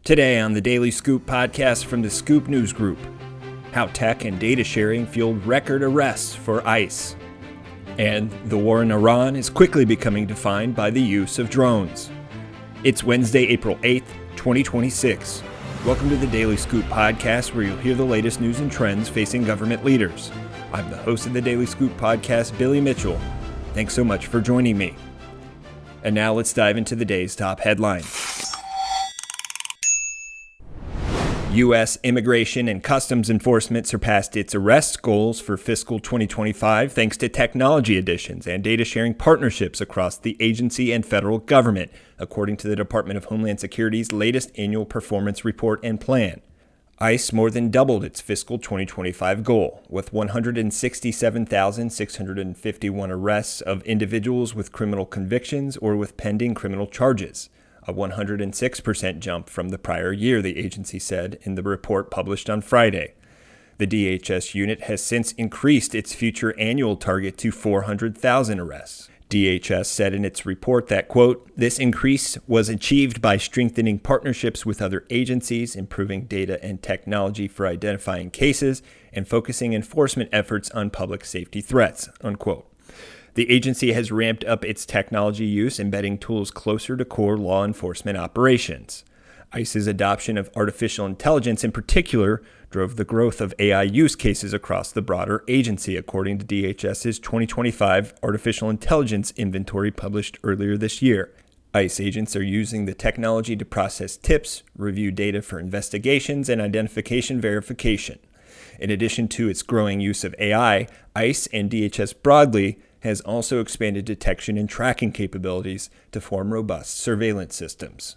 Today on the Daily Scoop podcast from the Scoop News Group, how tech and data sharing fueled record arrests for ICE. And the war in Iran is quickly becoming defined by the use of drones. It's Wednesday, April 8th, 2026. Welcome to the Daily Scoop podcast, where you'll hear the latest news and trends facing government leaders. I'm the host of the Daily Scoop podcast, Billy Mitchell. Thanks so much for joining me. And now let's dive into the day's top headlines. U.S. Immigration and Customs Enforcement surpassed its arrest goals for fiscal 2025 thanks to technology additions and data sharing partnerships across the agency and federal government, according to the Department of Homeland Security's latest annual performance report and plan. ICE more than doubled its fiscal 2025 goal, with 167,651 arrests of individuals with criminal convictions or with pending criminal charges, a 106% jump from the prior year, the agency said in the report published on Friday. The DHS unit has since increased its future annual target to 400,000 arrests. DHS said in its report that, quote, "This increase was achieved by strengthening partnerships with other agencies, improving data and technology for identifying cases, and focusing enforcement efforts on public safety threats," unquote. The agency has ramped up its technology use, embedding tools closer to core law enforcement operations. ICE's adoption of artificial intelligence in particular drove the growth of AI use cases across the broader agency, according to DHS's 2025 Artificial Intelligence Inventory published earlier this year. ICE agents are using the technology to process tips, review data for investigations, and identification verification. In addition to its growing use of AI, ICE and DHS broadly has also expanded detection and tracking capabilities to form robust surveillance systems.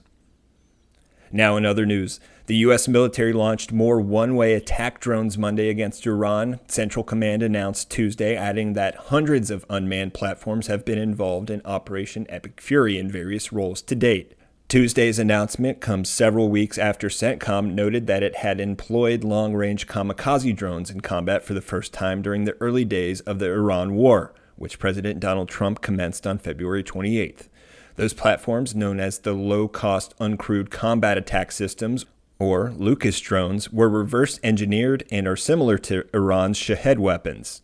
Now in other news, the U.S. military launched more one-way attack drones Monday against Iran, Central Command announced Tuesday, adding that hundreds of unmanned platforms have been involved in Operation Epic Fury in various roles to date. Tuesday's announcement comes several weeks after CENTCOM noted that it had employed long-range kamikaze drones in combat for the first time during the early days of the Iran war, which President Donald Trump commenced on February 28th. Those platforms, known as the Low-Cost Uncrewed Combat Attack Systems, or Lucas drones, were reverse-engineered and are similar to Iran's Shahed weapons.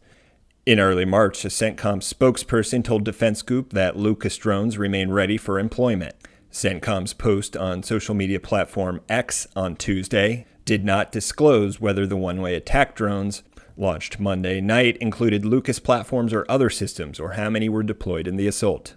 In early March, a CENTCOM spokesperson told Defense Scoop that Lucas drones remain ready for employment. CENTCOM's post on social media platform X on Tuesday did not disclose whether the one-way attack drones launched Monday night included Lucas platforms or other systems, or how many were deployed in the assault.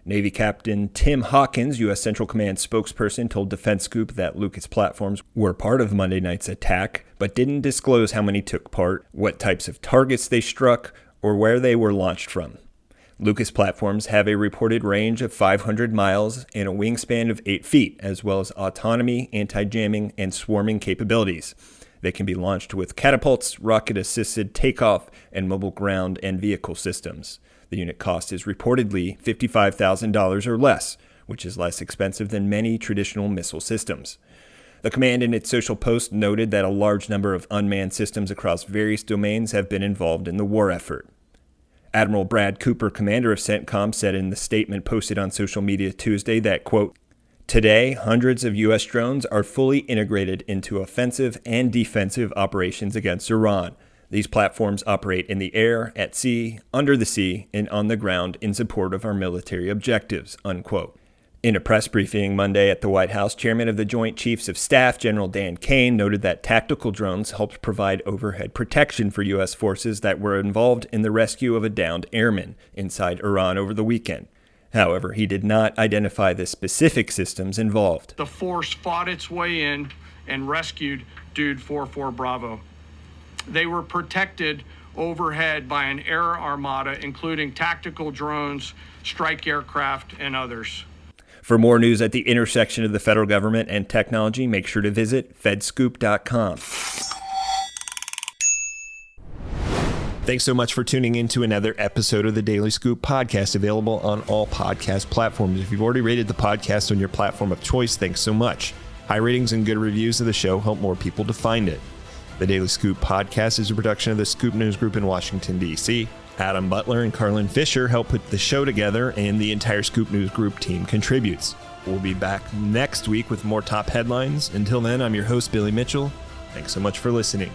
Navy Captain Tim Hawkins, U.S. Central Command spokesperson, told Defense Scoop that Lucas platforms were part of Monday night's attack, but didn't disclose how many took part, what types of targets they struck, or where they were launched from. Lucas platforms have a reported range of 500 miles and a wingspan of 8 feet, as well as autonomy, anti-jamming, and swarming capabilities. They can be launched with catapults, rocket-assisted takeoff, and mobile ground and vehicle systems. The unit cost is reportedly $55,000 or less, which is less expensive than many traditional missile systems. The command in its social post noted that a large number of unmanned systems across various domains have been involved in the war effort. Admiral Brad Cooper, commander of CENTCOM, said in the statement posted on social media Tuesday that, quote, "Today, hundreds of U.S. drones are fully integrated into offensive and defensive operations against Iran. These platforms operate in the air, at sea, under the sea, and on the ground in support of our military objectives," unquote. In a press briefing Monday at the White House, Chairman of the Joint Chiefs of Staff, General Dan Kane, noted that tactical drones helped provide overhead protection for U.S. forces that were involved in the rescue of a downed airman inside Iran over the weekend. However, he did not identify the specific systems involved. The force fought its way in and rescued Dude 44 Bravo. They were protected overhead by an air armada, including tactical drones, strike aircraft, and others. For more news at the intersection of the federal government and technology, make sure to visit fedscoop.com. Thanks so much for tuning in to another episode of the Daily Scoop podcast, available on all podcast platforms. If you've already rated the podcast on your platform of choice, thanks so much. High ratings and good reviews of the show help more people to find it. The Daily Scoop podcast is a production of the Scoop News Group in Washington, D.C. Adam Butler and Carlin Fisher help put the show together, and the entire Scoop News Group team contributes. We'll be back next week with more top headlines. Until then, I'm your host, Billy Mitchell. Thanks so much for listening.